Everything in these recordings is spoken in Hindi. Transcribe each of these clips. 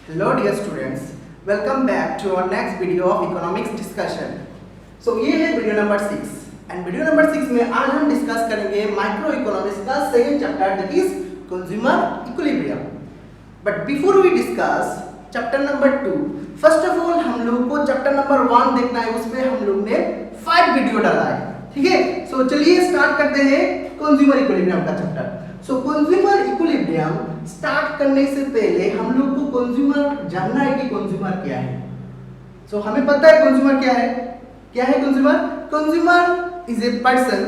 Hello dear students, welcome back to our next video of economics discussion. So ये है video number 6 and video number 6 में आज हम डिस्कस करेंगे माइक्रो इकोनॉमिक्स का second chapter that is consumer equilibrium. But before we discuss chapter number 2, first of all हम लोग को चैप्टर नंबर 1 देखना है. उसमें हम लोग ने 5 वीडियो डाला है. ठीक है, सो चलिए स्टार्ट करते हैं कंज्यूमर इक्विलिब्रियम का चैप्टर. सो कंज्यूमर इक्विलिब्रियम स्टार्ट करने से पहले हम लोग को कंज्यूमर जानना है कि कंज्यूमर क्या है. सो हमें पता है कंज्यूमर क्या है. क्या है consumer? Consumer is a person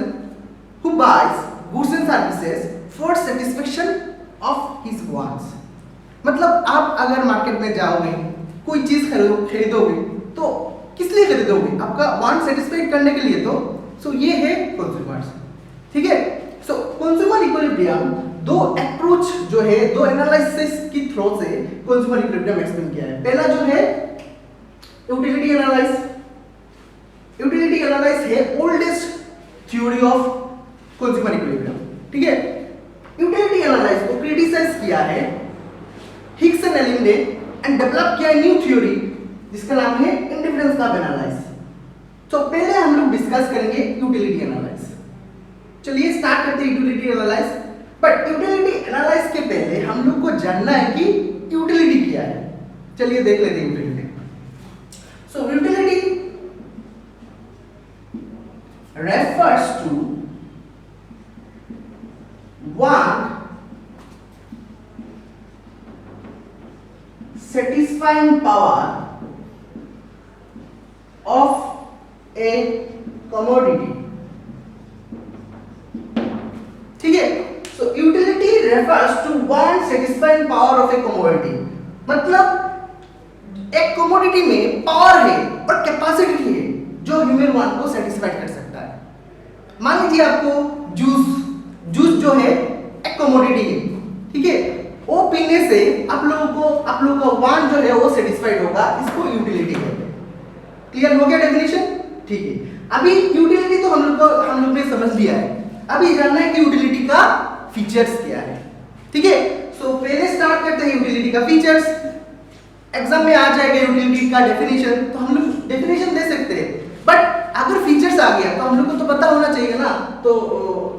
who boys goods and services for satisfaction of his wants. मतलब आप अगर मार्केट में जाओगे, कोई चीज खरीदोगे तो किस लिए खरीदोगे? आपका वांट सेटिस्फाइड करने के लिए. तो सो ये है कंज्यूमर्स. ठीक है, सो कंज्यूमर इक्विलिब्रियम दो अप्रोच जो है, दो एनालिसिस की थ्रू से कंज्यूमर इक्विलिब्रियम एक्सप्लेन किया है. पहला जो है यूटिलिटी एनालिसिस. यूटिलिटी एनालिसिस है oldest theory of consumer equilibrium. ठीक है, यूटिलिटी एनालिसिस को क्रिटिसाइज किया है हिग्स एंड एलिन ने एंड डेवलप किया न्यू थ्योरी जिसका नाम है इंडिफरेंस कर्व एनालिसिस. तो पहले हम लोग डिस्कस करेंगे यूटिलिटी एनालिसिस. चलिए स्टार्ट करते हैं utility analysis. But utility analysis के पहले हम लोग को जानना है कि यूटिलिटी क्या है. चलिए देख लेते हैं utility. So utility refers to want satisfying power of a commodity. ठीक है, so utility refers to want satisfying power of a commodity. मतलब एक कमोडिटी में पावर है और कैपेसिटी है जो ह्यूमन वांट को सेटिस्फाई कर सकता है. मान लीजिए आपको जूस जो है एक कमोडिटी है. ठीक है, वो पीने से आप लोगों का वांट जो है वो सेटिस्फाइड होगा. इसको यूटिलिटी कहते हैं. क्लियर हो गया डेफिनेशन? ठीक है, अभी यूटिलिटी तो हम लोग ने समझ लिया है. अभी जानना है कि यूटिलिटी का फीचर्स क्या है. ठीक है, सो पहले स्टार्ट करते हैं यूटिलिटी का फीचर्स. एग्जाम में आ जाएगा यूटिलिटी का डेफिनेशन, तो हम लोग डेफिनेशन दे सकते हैं. बट अगर फीचर्स आ गया तो हम लोग को तो पता होना चाहिए ना. तो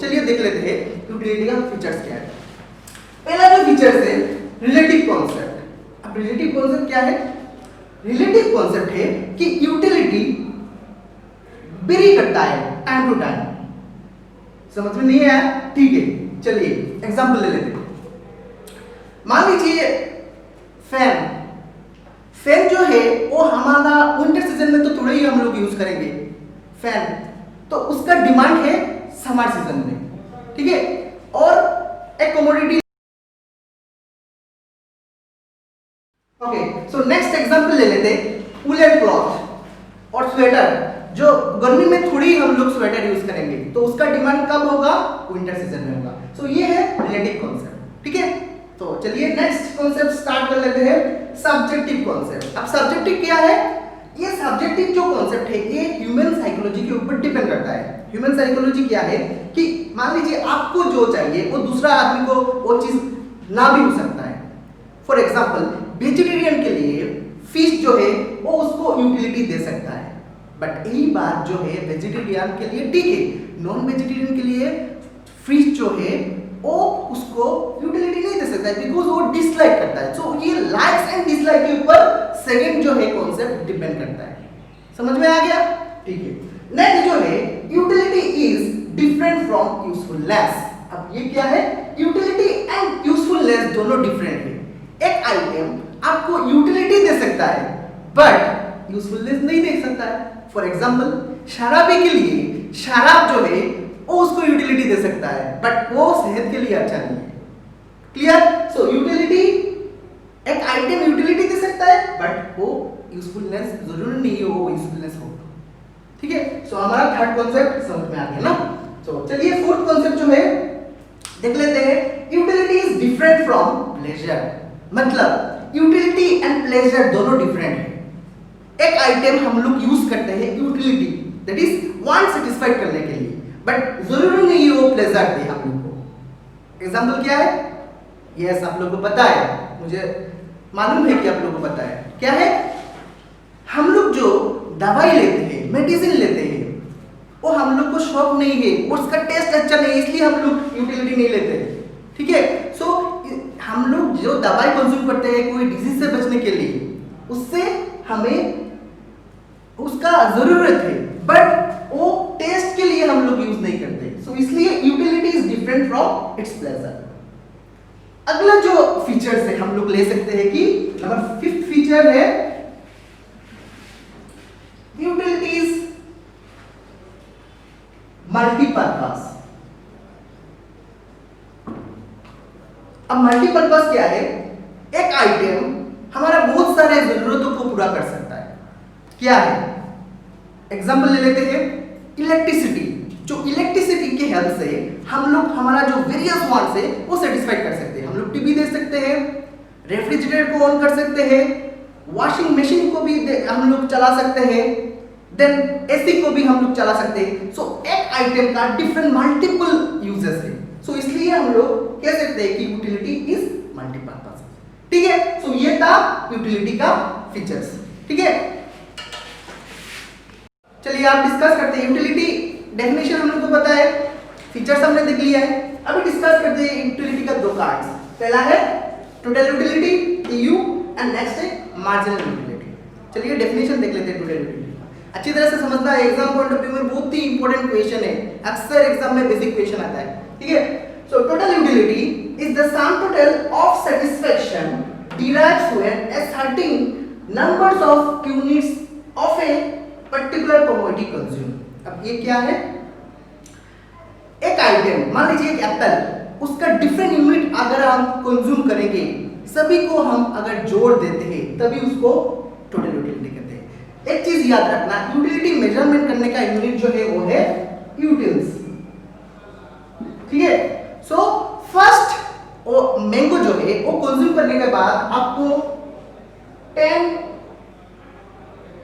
चलिए देख लेते हैं यूटिलिटी का फीचर्स क्या है. पहला जो फीचर्स है रिलेटिव कॉन्सेप्ट. अब रिलेटिव कॉन्सेप्ट क्या है? रिलेटिव कॉन्सेप्ट है कि यूटिलिटी वेरी करता है टाइम टू टाइम. समझ में नहीं आया? ठीक है, चलिए एग्जांपल ले लेते हैं. मान लीजिए फैन जो है वो हमारा विंटर सीजन में तो थोड़ा ही हम लोग यूज करेंगे फैन, तो उसका डिमांड है समर सीजन में. ठीक है, और एक commodity. Okay, so next example ले लेते हैं वूलन क्लॉथ और स्वेटर. जो गर्मी में थोड़ी हम लोग स्वेटर यूज करेंगे तो उसका डिमांड कब होगा? विंटर सीजन में होगा. सो ये है रिलेटिव कॉन्सेप्ट. ठीक है, तो चलिए नेक्स्ट कॉन्सेप्ट स्टार्ट कर लेते हैं सब्जेक्टिव कॉन्सेप्ट. अब सब्जेक्टिव क्या है? ये सब्जेक्टिव जो कॉन्सेप्ट है ये ह्यूमन साइकोलॉजी के ऊपर डिपेंड करता है. ह्यूमन साइकोलॉजी क्या है कि मान लीजिए आपको जो चाहिए वो दूसरा आदमी को वो चीज ना भी हो सकता है. फॉर एग्जांपल वेजिटेरियन के लिए फिश जो है वो उसको यूटिलिटी दे सकता है. बट यही बात जो है वेजिटेरियन के लिए ठीक है, नॉन वेजिटेरियन के लिए फिश जो है वो उसको यूटिलिटी नहीं दे सकता है बिकॉज वो डिसलाइक करता है. सो ये लाइक्स एंड डिसलाइक के ऊपर सेकंड जो है कॉन्सेप्ट डिपेंड करता है. समझ में आ गया? ठीक है, नेक्स्ट जो है utility is different from usefulness. अब ये क्या है? यूटिलिटी एंड यूजफुलनेस दोनों डिफरेंट है. एक आइटम आपको यूटिलिटी दे सकता है बट यूजफुलनेस नहीं दे सकता है. फॉर एग्जांपल शराबी के लिए शराब जो है वो उसको यूटिलिटी दे सकता है बट वो सेहत के लिए अच्छा नहीं है. क्लियर? सो यूटिलिटी, एक आइटम यूटिलिटी दे सकता है बट वो यूजफुलनेस जरूरी नहीं है वो यूजफुलनेस हो. ठीक है, सो हमारा थर्ड कॉन्सेप्ट समझ में आ गया ना. सो चलिए फोर्थ कॉन्सेप्ट जो है देख लेते हैं. Utility is different from pleasure. मतलब यूटिलिटी एंड प्लेजर दोनों डिफरेंट है. एक आइटम हम लोग यूज करते हैं utility that is want satisfied करने के लिए बट जरूरी नहीं है वो प्लेजर दे हम लोग को. एग्जांपल क्या है? यस, आप लोग को पता है, मुझे मालूम है कि आप लोगों को पता है क्या है? हम लोग जो दवाई लेते हैं, मेडिसिन लेते हैं, वो हम लोग को शौक नहीं है, उसका टेस्ट अच्छा नहीं है, इसलिए हम लोग यूटिलिटी नहीं लेते हैं। ठीक है? सो हम लोग जो दवाई कंज्यूम करते हैं कोई डिजीज से बचने के लिए, उससे हमें उसका जरूरत है, बट वो टेस्ट के लिए हम लोग यूज नहीं करते। सो इसलिए utility is different from its pleasure. अगला जो फीचर्स है हम लोग ले सकते हैं कि नंबर 5th फीचर है यूटिलिटीज मल्टीपर्पज। अब मल्टीपर्पज क्या है? एक आइटम हमारा बहुत सारे जरूरतों को पूरा कर सकता है। क्या है? एग्जांपल ले लेते हैं इलेक्ट्रिसिटी। जो इलेक्ट्रिसिटी के हेल्प से हम लोग हमारा जो वेरियस वांट्स है वो सेटिस्फाई कर सकते हैं। हम लोग टीवी देख सकते हैं, रेफ्रिजरेटर को ऑन कर सकते हैं, वॉशिंग मशीन को भी हम लोग चला सकते हैं, देन एसी को भी हम लोग चला सकते हैं। सो एक आइटम का डिफरेंट मल्टीपल यूजेस है। सो इसलिए हम लोग कह सकते हैं कि यूटिलिटी इज मल्टीपर्पज। ठीक है? सो ये था यूटिलिटी का फीचर्स। ठीक है, चलिए आप डिस्कस करते हैं। यूटिलिटी डेफिनेशन हम लोग को पता है, फीचर्स हमने देख लिया है। अभी डिस्कस करते हैं यूटिलिटी का दो पार्ट्स। पहला है total utility TU and next है मार्जिनल यूटिलिटी। चलिए डेफिनेशन देख लेते हैं टोटल यूटिलिटी। अच्छी तरह से समझना है, एग्जाम पॉइंट ऑफ व्यू में बहुत ही इंपॉर्टेंट क्वेश्चन है, अक्सर एग्जाम में बेसिक क्वेश्चन आता है। ठीक है? So total utility is the sum total of satisfaction derived when asserting numbers of units of a particular commodity consumed। अब ये क्या है? एक आइटम, मान लीजिए एक एप्पल, उसका डिफरेंट यूनिट अगर हम कंज्यूम करेंगे, सभी को हम अगर जोड़ देते हैं तभी उसको टोटल यूटिलिटी कहते हैं। एक चीज याद रखना, यूटिलिटी मेजरमेंट करने का यूनिट जो है वो है यूटिल्स। ठीक है? सो फर्स्ट मैंगो जो है वो कंज्यूम करने के बाद आपको 10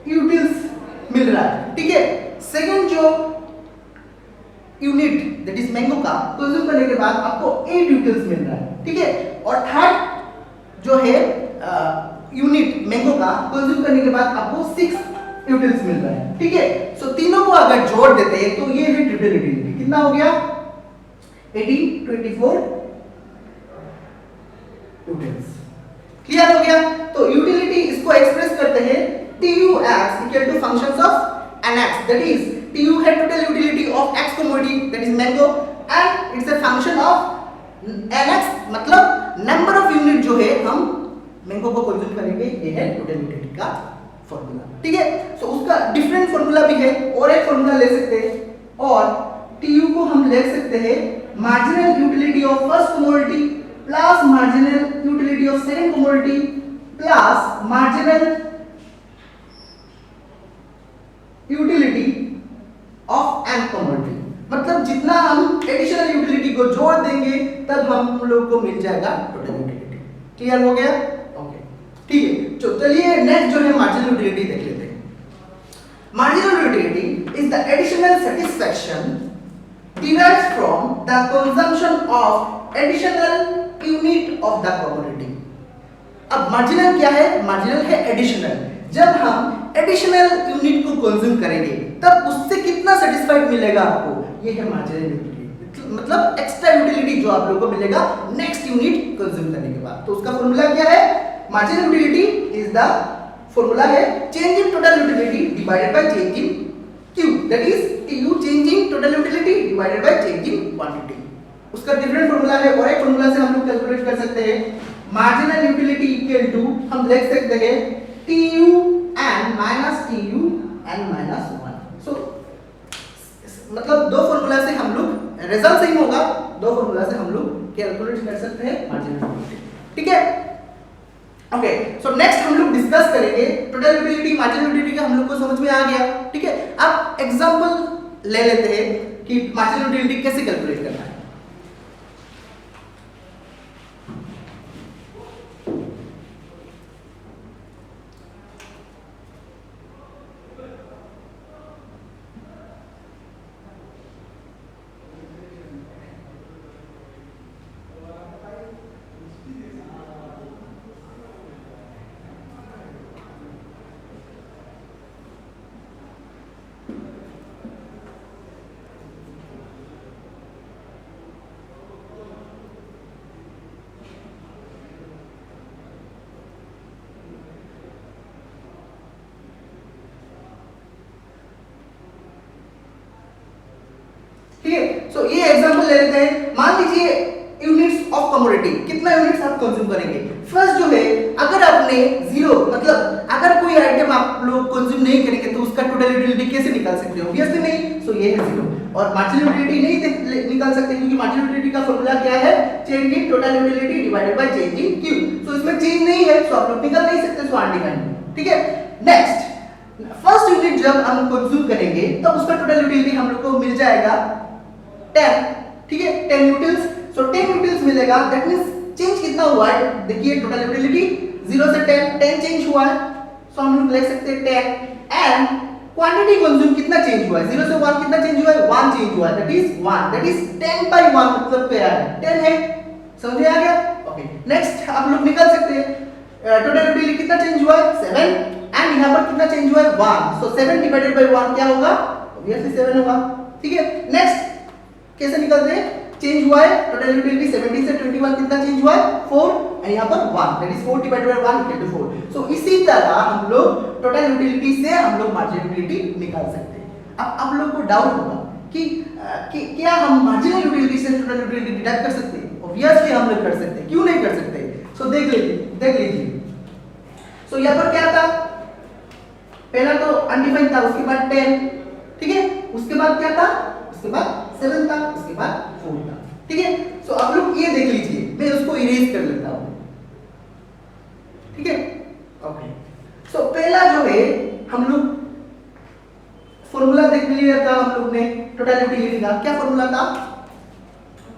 यूटिल्स मिल रहा है। ठीक है? सेकंड जो यूनिट दैट इज मैंगो का कंज्यूम करने के बाद आपको 8 यूटिल्स मिल रहा है। ठीक है? और थर्ड जो है यूनिट मैंगो का कंज्यूम करने के बाद आपको 6 यूटिल्स मिल रहा है। ठीक है? सो तीनों को अगर जोड़ देते हैं तो ये है टोटल यूटिलिटी। कितना हो गया? 18 24 यूटिल्स। क्लियर हो गया? तो यूटिलिटी इसको एक्सप्रेस करते हैं TUX equal to functions of NX, that is TU है total utility of X commodity that is mango and it's a function of NX, मतलब नंबर ऑफ यूनिट जो है हम मैंगो को कंज्यूम करेंगे, ये है टोटल यूटिलिटी का फार्मूला। ठीक है? सो उसका डिफरेंट फार्मूला भी है, और एक फार्मूला ले सकते हैं, और TU को हम ले सकते हैं marginal utility of first commodity plus marginal utility of second commodity plus marginal utility of N commodity. मतलब जितना हम एडिशनल यूटिलिटी को जोड़ देंगे तब हम लोग को मिल जाएगा टोटल यूटिलिटी। क्लियर हो गया? ओके, ठीक है। तो चलिए नेक्स्ट जो है मार्जिनल यूटिलिटी देख लेते हैं। Marginal utility is the additional satisfaction derived from the consumption of additional unit of the commodity। अब मार्जिनल क्या है? मार्जिनल है एडिशनल। जब हम एडिशनल यूनिट को कंज्यूम करेंगे तब उससे कितना सेटिस्फाइड मिलेगा आपको, ये है मार्जिनल यूटिलिटी। मतलब एक्स्ट्रा यूटिलिटी जो आप लोगों को मिलेगा नेक्स्ट यूनिट कंज्यूम करने के बाद। तो उसका फॉर्मूला क्या है? Marginal utility is the formula है change in total utility divided by change in Q, that is TU change in total utility divided by change in quantity। उसका डिफरेंट फॉर्मूला है, और एक फॉर्मूला से हम लोग कैलकुलेट कर सकते हैं मार्जिनल यूटिलिटी इक्वल टू, हम लिख सकते हैं TU n minus TU n minus 1। सो मतलब दो फॉर्मूला से हम लोग, रिजल्ट सेम होगा, दो फॉर्मूला से हम लोग कैलकुलेट कर सकते हैं मार्जिनल यूटिलिटी। ठीक है? ओके, सो नेक्स्ट हम लोग डिस्कस करेंगे टोटल यूटिलिटी, मार्जिनल यूटिलिटी का हम लोग को समझ में आ गया। ठीक है? अब एग्जांपल ले लेते हैं कि मार्जिनल यूटिलिटी कैसे कैलकुलेट करना है। ठीक है। सो ये एग्जांपल ले लेते हैं। मान लीजिए यूनिट्स ऑफ कमोडिटी, कितना यूनिट्स आप कंज्यूम करेंगे। फर्स्ट जो है, अगर आपने जीरो मतलब अगर कोई आइटम आप लोग कंज्यूम नहीं करेंगे तो उसका टोटल यूटिलिटी कैसे निकाल सकते हो? ऑब्वियसली नहीं। सो ये है जीरो। और मार्जिनल यूटिलिटी नहीं निकाल सकते क्योंकि मार्जिनल यूटिलिटी का फॉर्मूला क्या है? Change in total utility divided by change in Q. So इसमें चेंज नहीं है, सो आप लोग निकाल नहीं सकते, सो अनडिफाइंड। ठीक है। नेक्स्ट, फर्स्ट यूनिट जब हम कंज्यूम करेंगे तो उसका टोटल यूटिलिटी हम लोग को मिल जाएगा 10। ठीक है, 10 यूटिल्स। सो 10 यूटिल्स मिलेगा, दैट मींस चेंज कितना हुआ है? देखिए टोटल यूटिलिटी 0 से 10 चेंज हुआ है। सो हम लोग लिख सकते हैं 10 एंड क्वांटिटी कंज्यूम कितना चेंज हुआ है? 0 से 1 कितना चेंज हुआ है? 1 चेंज हुआ है, that is 1, that is 10 by 1 मतलब क्या है? 10 है। समझ में आ गया? ओके। नेक्स्ट आप लोग निकाल सकते हैं टोटल यूटिलिटी कितना चेंज हुआ है? 7 एंड यहां पर कितना चेंज हुआ है? 1। सो 7 डिवाइडेड बाय 1 क्या होगा? ऑब्वियसली 7 होगा। ठीक है। नेक्स्ट कैसे निकालते हैं? चेंज हुआ है टोटल यूटिलिटी 70 से 21 कितना चेंज हुआ है? 4 एंड यहां पर 1, that is 4 divided by 1 equal to 4। So इसी तरह हम लोग टोटल यूटिलिटी से हम लोग मार्जिनल यूटिलिटी निकाल सकते हैं। अब आप लोग को डाउट होगा कि क्या हम मार्जिनल यूटिलिटी से टोटल यूटिलिटी डिडक्ट कर सकते हैं? ऑब्वियसली हम लोग कर सकते हैं। क्यों नहीं कर सकते? सो देख लीजिए। सो यहां पर क्या था? पहला तो अनडिफाइंड था, उसके बाद 10, ठीक है, उसके बाद क्या था? उसके बाद 7 था, उसके बाद 4 था। ठीक है। सो आप लोग ये देख लीजिए, मैं उसको इरेज कर लेता हूं। ठीक है। ओके। सो पहला जो है हम लोग फॉर्मूला देख लिया था हम लोग ने टोटल यूटिलिटी का। क्या फॉर्मूला था?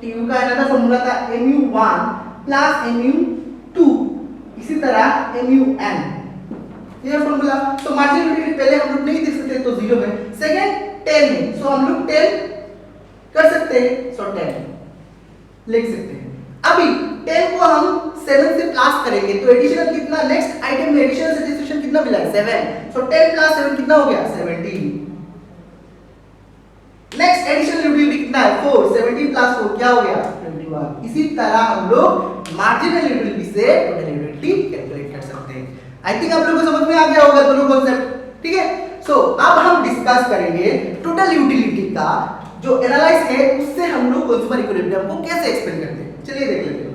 टीयू का अनदर फॉर्मूला था mu1 प्लस mu2, इसी तरह mun, ये फॉर्मूला। सो मार्जिनल यूटिलिटी पहले हम लोग नहीं देख सकते तो 0 है। सेकंड 10 है, सो हम लोग 10 कर सकते हैं, सो 10 लिख सकते हैं। अभी 10 को हम 7 से प्लस करेंगे तो एडिशनल कितना? नेक्स्ट आइटम में एडिशनल सैटिस्फैक्शन कितना मिला है? 7। सो 10 प्लस 7 कितना हो गया? 17। नेक्स्ट एडिशनल यूटिलिटी कितना है? 4। 17 प्लस 4 क्या हो गया? 21। इसी तरह हम लोग मार्जिनल यूटिलिटी से टोटल यूटिलिटी कैलकुलेट कर सकते हैं। आई थिंक आप लोगों को समझ में आ गया होगा दोनों कॉन्सेप्ट। ठीक है। सो अब हम डिस्कस करेंगे टोटल यूटिलिटी का जो एनालाइज है उससे हम लोग कंज्यूमर इक्विलिब्रियम को कैसे एक्सप्लेन करते हैं। चलिए देख लेते हैं।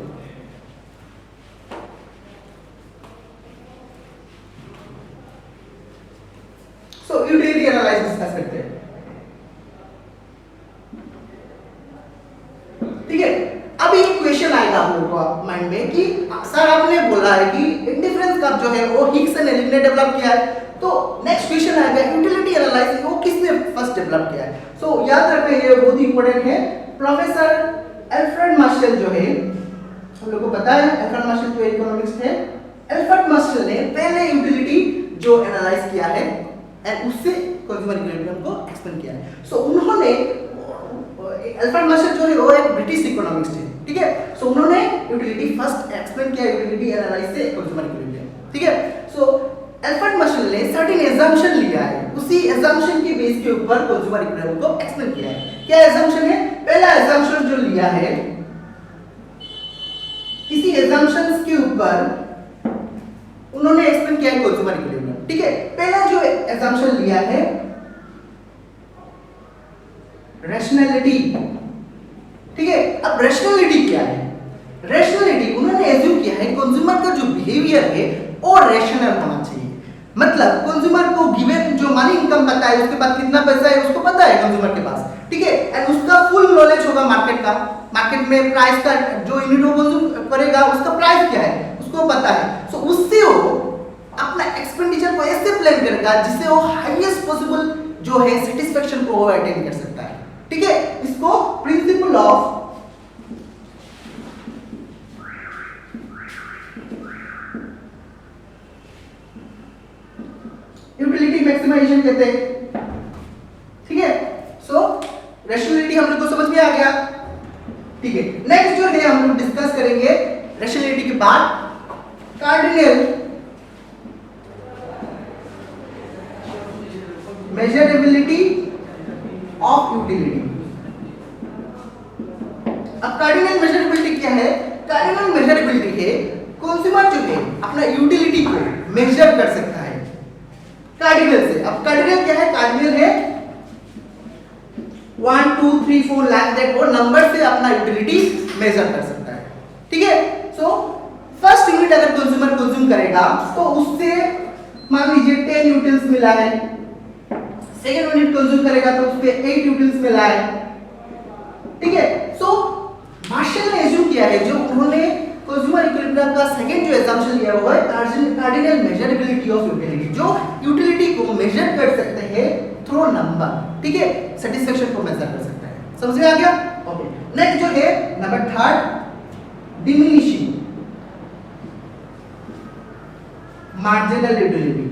सो यूटिलिटी एनालाइज डिस्कस करते हैं। ठीक है। अब एक क्वेश्चन आएगा आप लोगों को माइंड में कि सर आपने बोला है कि इंडिफरेंस कर्व जो है वो हिग्स एंड एलिक ने डेवलप किया है, तो नेक्स्ट क्वेश्चन आएगा यूटिलिटी एनालाइसिस वो किसने फर्स्ट डेवलप किया है। सो याद रखना ये बहुत ही इंपॉर्टेंट है। प्रोफेसर अल्फ्रेड मार्शल जो है, हम लोग को पता है अल्फ्रेड मार्शल जो इकोनॉमिक्स थे, अल्फ्रेड मार्शल ने पहले यूटिलिटी जो एनालाइज किया है एंड उससे कंज्यूमर इक्विलिब्रियम को एक्सप्लेन किया है। सो उन्होंने अल्फ्रेड मार्शल जो है वो एक ब्रिटिश इकोनॉमिस्ट है। ठीक है। सो उन्होंने यूटिलिटी फर्स्ट एक्सप्लेन किया, यूटिलिटी एनालाइज से कंज्यूमर इक्विलिब्रियम। ठीक है। सो अल्फ्रेड मार्शल ने सर्टेन एजम्पशन लिया है, उसी एजम्पशन के बेस के ऊपर कंज्यूमर इक्विलिब्रियम को एक्सप्लेन किया है। क्या एजम्पशन है? पहला एजम्पशन जो लिया है, इसी एजम्पशंस के ऊपर उन्होंने एक्सप्लेन किया है कंज्यूमर इक्विलिब्रियम। ठीक है। पहला जो एजम्पशन लिया है रैशनैलिटी। ठीक है। अब रैशनैलिटी क्या है? रैशनैलिटी उन्होंने एज्यूम किया है कंज्यूमर का जो बिहेवियर है वो रैशनल होना चाहिए। मतलब कंज्यूमर को गिवन जो मनी इनकम पता है, उसके पास कितना पैसा है उसको पता है कंज्यूमर के पास। ठीक है। एंड उसका फुल नॉलेज होगा मार्केट का, मार्केट में प्राइस का जो यूनिट वो कंज्यूम करेगा उसका प्राइस क्या है उसको पता है। सो उससे वो अपना एक्सपेंडिचर को ऐसे प्लान करेगा जिससे वो हाईएस्ट पॉसिबल जो है सेटिस्फैक्शन को वो अटेन कर सकता है। ठीक है। इसको प्रिंसिपल ऑफ यूटिलिटी मैक्सिमाइजेशन कहते हैं। ठीक है। सो रैशनैलिटी हम लोग को समझ में आ गया। ठीक है। नेक्स्ट जो है हम लोग डिस्कस करेंगे रैशनैलिटी के बाद कार्डिनल मेजरेबिलिटी ऑफ यूटिलिटी। अब कार्डिनल मेजरेबिलिटी क्या है? कार्डिनल मेजरेबिलिटी है कंज्यूमर जो है अपना यूटिलिटी को मेजर कर सकता है कार्डिनल से। अब कार्डिनल क्या है? कार्डिनल है 1 2 3 4 लाइक दैट, वो नंबर से अपना यूटिलिटी मेजर कर सकता है। ठीक है, सो फर्स्ट यूनिट अगर कंज्यूमर कंज्यूम करेगा तो उससे मान लीजिए 10 यूटिल्स मिला है, सेकंड यूनिट कंज्यूम करेगा तो उसपे 8 यूटिल्स मिला है। ठीक है, सो मार्शल ने एज्यूम किया है, जो उन्होंने कंज्यूमर इक्विलिब्रियम का सेकंड जो एजम्पशन लिया हुआ है कार्डिनल मेजरेबिलिटी ऑफ यूटिलिटी, जो यूटिलिटी को मेजर कर सकते हैं थ्रू नंबर। ठीक है, सेटिस्फेक्शन को मेजर कर सकते हैं। समझ में आ गया? ओके, नेक्स्ट जो है number third, diminishing marginal utility.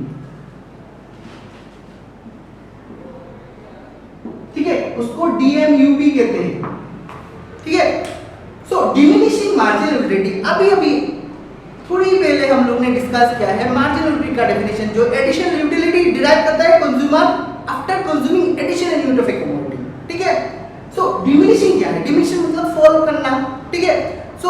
ठीक है, उसको डीएमयूपी कहते हैं। ठीक है, सो डिमिनिशिंग मार्जिनल यूटिलिटी, अभी थोड़ी पहले हम लोग ने डिस्कस किया है मार्जिनल यूटिलिटी का डेफिनेशन, जो एडिशनल यूटिलिटी डिराइव करता है consumer after consuming additional unit of a commodity. ठीक है, सो डिमिनिशिंग क्या है? डिमिनिशिंग मतलब फॉल करना। ठीक है, सो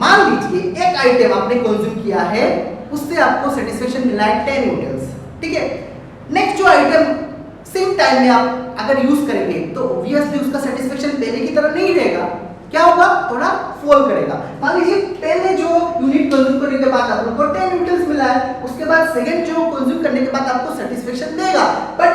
मान लीजिए एक आइटम आपने कंज्यूम किया है, उससे आपको सेटिस्फेक्शन मिला है 10 यूटिल्स। ठीक है, नेक्स्ट जो आइटम सेम टाइम में आप अगर यूज करेंगे तो ऑब्वियसली उसका सेटिस्फेक्शन पहले की तरह नहीं रहेगा, क्या होगा? थोड़ा फॉल करेगा। मान लीजिए पहले जो यूनिट कंज्यूम करने के बाद आप लोग को 10 यूटिल्स मिला है, उसके बाद सेकंड जो कंज्यूम करने के बाद आपको सेटिस्फेक्शन देगा, बट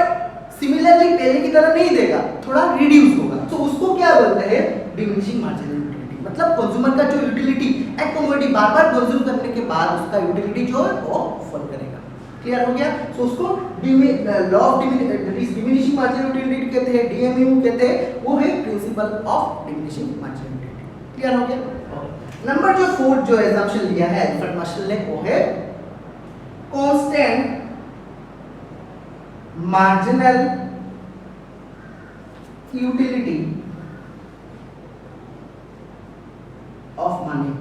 सिमिलरली पहले की तरह नहीं देगा, थोड़ा रिड्यूस होगा। तो उसको क्या बोलते हैं? Diminishing marginal utility. मतलब कंज्यूमर का जो यूटिलिटी एक कमोडिटी बार-बार कंज्यूम करने के बाद उसका यूटिलिटी जो है वो फॉल करेगा। क्लियर हो गया? सो उसको law of diminishing marginal utility कहते हैं, डीएमयू कहते हैं, वो है principle of diminishing marginal utility. Clear हो गया? नंबर जो फोर्थ जो एजम्पशन लिया है अल्फ्रेड मार्शल ने, वो है constant marginal utility of money.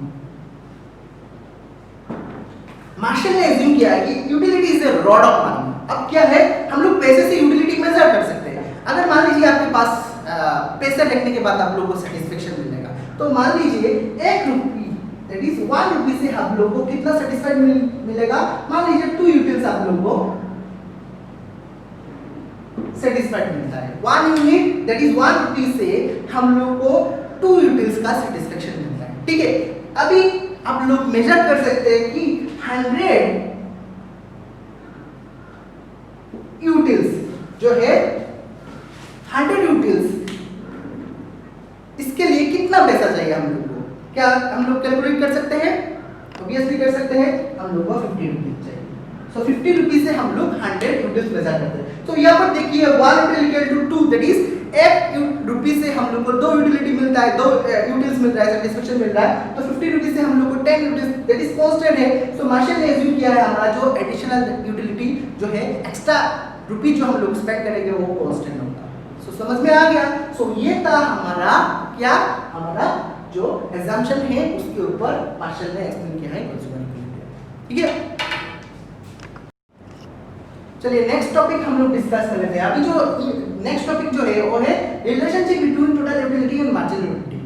Marshall ने एज्यूम किया है कि utility is a rod of money. अब क्या है, हम लोग पैसे से यूटिलिटी मेजर कर सकते हैं। अगर मान लीजिए आपके पास पैसे रखने के बाद आप लोगों को सेटिस्फेक्शन मिलेगा, तो मान लीजिए 1 रुपये दैट इज 1 रुपये से आप लोगों को कितना सेटिस्फाइड मिलेगा? मान लीजिए 2 यूटिल्स आप लोगों को सेटिस्फाइड मिलता है। 1 यूनिट दैट इज 1 रुपये से हम लोगों को 2 यूटिल्स का सेटिस्फेक्शन मिलता है। ठीक है, अभी आप लोग मेजर कर सकते हैं कि 100 यूटिल्स जो है 100 यूटिल्स, इसके लिए कितना पैसा चाहिए हम लोग को? क्या हम लोग कैलकुलेट कर सकते हैं? ऑब्वियसली कर सकते हैं। हम लोग को 50 रुपीज चाहिए। सो 50 रुपीज से हम लोग 100 यूटिल्स मेजर करते हैं। तो यहाँ पर देखिए 1 util equal to 2, that is 1 रुपये से हम लोग को 2 यूटिलिटी मिलता है, 2 यूटिल्स मिल रहा है, सेटिस्फेक्शन मिल रहा है। तो 50 रुपीज से हम लोग को 10 यूटिल्स दैट इज कांस्टेंट है। सो मार्शल ने एज्यूम किया है हमारा जो एडिशनल यूटिलिटी जो है एक्स्ट्रा रुपी जो हम लोग स्पेंड करेंगे वो कांस्टेंट होगा। सो समझ में आ गया? सो ये था हमारा क्या, हमारा जो एजम्पशन है उसके ऊपर मार्शल ने एक्सप्लेन किया है कंज्यूमर यूटिलिटी। ठीक है, चलिए नेक्स्ट टॉपिक हम लोग डिस्कस कर लेते हैं। अभी जो नेक्स्ट टॉपिक जो है वो है relationship between total utility and marginal utility.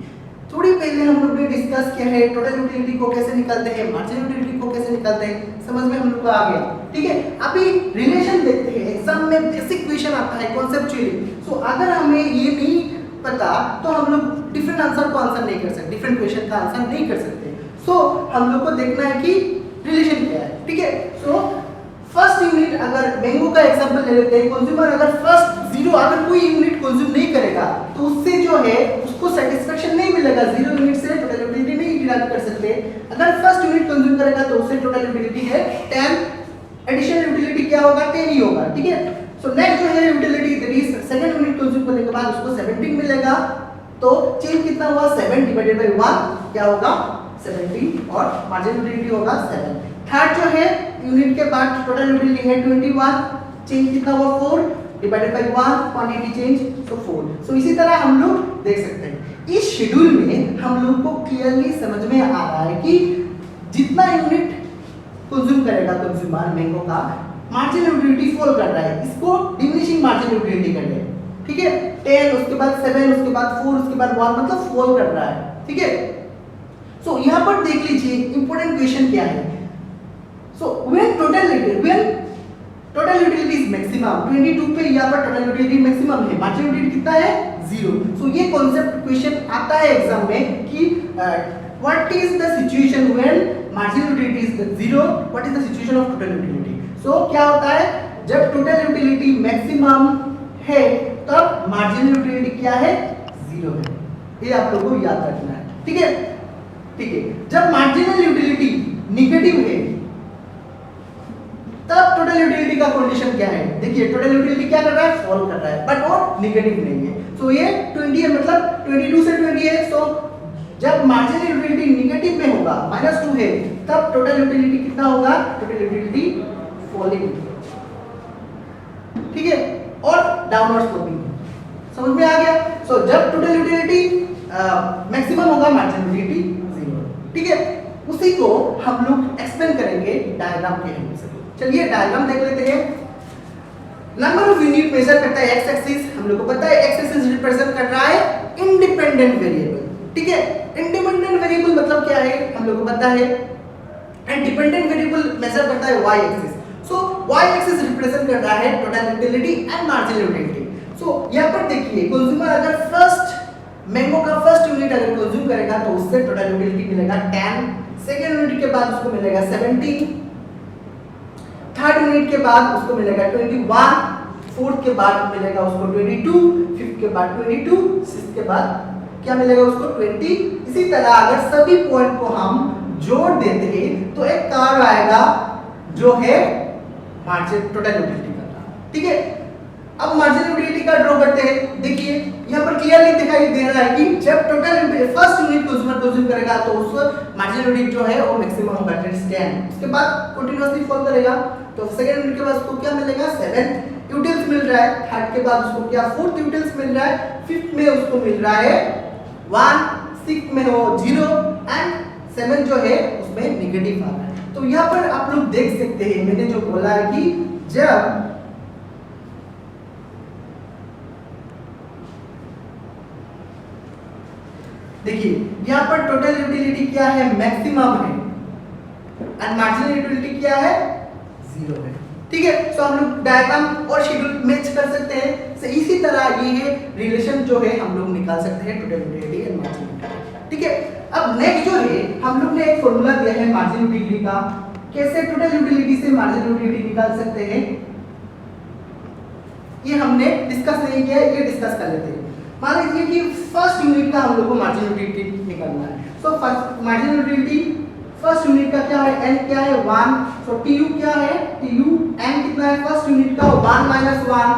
थोड़ी पहले हम लोग ने डिस्कस किया है टोटल यूटिलिटी को कैसे निकालते हैं, मार्जिनल यूटिलिटी को कैसे निकालते हैं, समझ में हम लोग को आ गया। ठीक है, अभी रिलेशन देखते हैं। एग्जाम में बेसिक क्वेश्चन आता है कॉन्सेप्चुअली। सो अगर हमें ये नहीं पता तो हम लोग डिफरेंट आंसर को आंसर नहीं कर सकते, डिफरेंट क्वेश्चन का आंसर नहीं कर सकते। सो हम लोग को देखना है कि रिलेशन क्या है। ठीक है, सो फर्स्ट यूनिट अगर मैंगो का एग्जांपल ले लेते हैं, कंज्यूमर अगर फर्स्ट 0 अगर कोई यूनिट कंज्यूम नहीं करेगा तो उससे जो है उसको सेटिस्फेक्शन नहीं मिलेगा। 0 यूनिट से टोटल यूटिलिटी नहीं डिराइव कर सकते। अगर फर्स्ट यूनिट कंज्यूम करेगा तो उससे टोटल यूटिलिटी है 10, एडिशनल यूटिलिटी क्या होगा? 10 ही होगा। ठीक है, सो नेक्स्ट जो है utility that is second unit consume करने के बाद उसको 17 मिलेगा। तो चेंज कितना हुआ? 7 डिवाइडेड बाय 1 क्या होगा? 17 और मार्जिनल यूटिलिटी होगा 7। थर्ड जो है यूनिट के बाद टोटल यूटिलिटी है 21, चेंज कितना हुआ? 4 divided by 1, quantity change so 4। So इसी तरह हम लोग देख सकते हैं। इस शेड्यूल में हम लोग को क्लियरली समझ में आ रहा है कि जितना यूनिट कंज्यूम करेगा कंज्यूमर मैंगो का, मार्जिनल यूटिलिटी फॉल कर रहा है, इसको डिमिनिशिंग मार्जिनल यूटिलिटी कहते हैं। ठीक है, 10 उसके बाद 7 उसके बाद 4 उसके बाद 1 मतलब फॉल कर रहा है। ठीक है, सो यहाँ पर देख लीजिए इंपॉर्टेंट क्वेश्चन क्या है। So when total utility is maximum, 22 पे यहाँ पर total utility maximum है, marginal utility कितना है? जीरो। सो ये कॉन्सेप्ट क्वेश्चन आता है एग्जाम में कि what is the situation when marginal utility is zero, what is the situation of total utility. So क्या होता है, जब टोटल यूटिलिटी मैक्सिमम है तब मार्जिनल यूटिलिटी क्या है, जीरो है। ये आप लोगों को याद रखना है, ठीक है। ठीक है, जब मार्जिनल यूटिलिटी निगेटिव है तब टोटल यूटिलिटी का कंडीशन क्या है। देखिए टोटल यूटिलिटी क्या कर रहा है, फॉल कर रहा है, बट वो निगेटिव नहीं है। सो ये 20 है, मतलब 22 से 20 है। सो जब मार्जिनल यूटिलिटी निगेटिव में होगा, -2 है, तब टोटल यूटिलिटी कितना होगा, टोटल यूटिलिटी फॉलिंग, ठीक है, और डाउनवर्ड स्लोपिंग। समझ में आ गया। सो जब टोटल यूटिलिटी मैक्सिमम होगा, मार्जिनल यूटिलिटी जीरो, ठीक है। उसी को हम लोग एक्सप्लेन करेंगे डायग्राम के हेल्प से। चलिए डायग्राम देख लेते हैं। नंबर ऑफ यूनिट मेजर करता है एक्स एक्सिस, हम लोग को पता है एक्स एक्सिस रिप्रेजेंट कर रहा है इंडिपेंडेंट वेरिएबल, ठीक है। इंडिपेंडेंट वेरिएबल मतलब क्या है, हम लोग को पता है। एंड डिपेंडेंट वेरिएबल मेजर करता है Y axis. So Y axis represent कर रहा है total utility and marginal utility. So यहाँ पर देखिए कंज्यूमर अगर फर्स्ट मैंगो का फर्स्ट यूनिट अगर कंज्यूम करेगा तो उससे टोटल यूटिलिटी मिलेगा 10, सेकेंड यूनिट के बाद उसको मिलेगा 17, थर्ड यूनिट के बाद उसको मिलेगा 21, फोर्थ के बाद मिलेगा उसको 22, फिफ्थ के बाद 22, सिक्स्थ के बाद क्या मिलेगा उसको 20। इसी तरह अगर सभी पॉइंट को हम जोड़ देते हैं तो एक कार्व आएगा जो है मार्जिन टोटल यूटिलिटी का, ठीक है। अब मार्जिनल यूटिलिटी का ड्रॉ करते हैं। देखिए यहाँ पर क्लियरली दिखाई दे रहा है कि जब total first unit consumer consume करेगा तो उस मार्जिनल यूटिलिटी जो है वो मैक्सिमम होगा 10, उसके बाद कंटीन्यूअसली फॉल करेगा तो सेकंड यूनिट के बाद उसको क्या मिलेगा, 7 यूटिल्स मिल रहा है, थर्ड के बाद उसको क्या 4 यूटिल्स मिल रहा है, फिफ्थ में उसको मिल रहा है 1, सिक्स्थ में हो 0 एंड 7 जो है उसमें नेगेटिव आ रहा है। तो यहाँ पर आप लोग देख सकते हैं मैंने जो बोला है कि जब देखिए यहाँ पर टोटल यूटिलिटी क्या है, मैक्सिमम है, एंड मार्जिनल यूटिलिटी क्या है, जीरो है, ठीक है। सो हम लोग डायग्राम और शेड्यूल मैच कर सकते हैं। सो इसी तरह ये है रिलेशन जो है हम लोग निकाल सकते हैं total utility and marginal utility, ठीक है। अब नेक्स्ट जो है हम लोग ने एक फॉर्मूला दिया है मार्जिनल यूटिलिटी का, कैसे टोटल यूटिलिटी से मार्जिनल यूटिलिटी निकाल सकते हैं ये हमने डिस्कस नहीं किया है, ये डिस्कस कर लेते हैं। मान लीजिए कि फर्स्ट यूनिट का हम लोग को मार्जिनल यूटिलिटी निकालना है। So first marginal utility first unit का क्या है, n क्या है 1। सो tu क्या है, tu n कितना है फर्स्ट यूनिट का 1 - 1,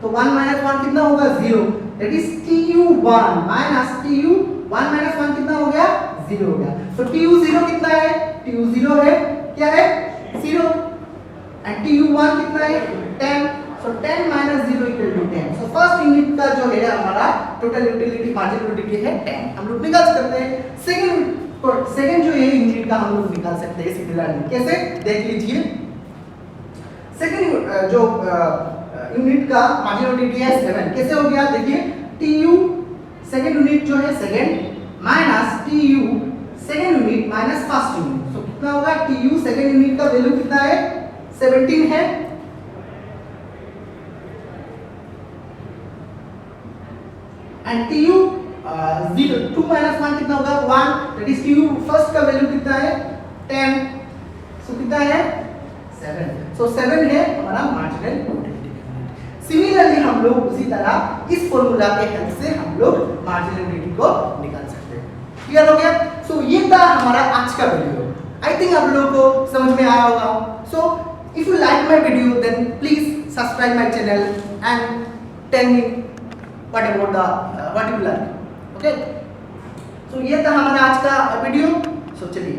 तो 1 - 1 कितना होगा 0, that is tu1 minus tu1 - 1 कितना हो गया 0 हो गया। सो tu0 कितना है, tu0 है क्या है 0 एंड tu1 कितना है 10। So 10 minus 0 equal to 10. So first unit का जो है हमारा टोटल यूटिलिटी मार्जिनल यूटिलिटी है 10, हम लोग निकाल सकते हैं। सेकंड जो है यूनिट का हम लोग निकाल सकते हैं सिमिलरली, कैसे देख लीजिए। सेकंड जो यूनिट का मार्जिनल यूटिलिटी है 7, कैसे हो गया देखिए, tu सेकंड यूनिट जो है second minus tu second unit minus first unit. So कितना होगा, tu सेकंड यूनिट का वैल्यू कितना है 17 है, एंड tu 2 minus 1 कितना होगा 1, दैट इज tu फर्स्ट का वैल्यू कितना है 10, सो कितना है 7। सो 7 है हमारा मार्जिनल यूटिलिटी। सिमिलरली हम लोग उसी तरह इस फॉर्मूला के हेल्प से हम लोग मार्जिनल यूटिलिटी को निकाल सकते हैं। क्लियर हो गया। सो ये था हमारा आज का वीडियो। आई थिंक आप लोगों को समझ में आया होगा। So if you like my video then please subscribe my channel and tell me what about the what you learn, okay। so ये था हमारा आज का वीडियो। so चलिए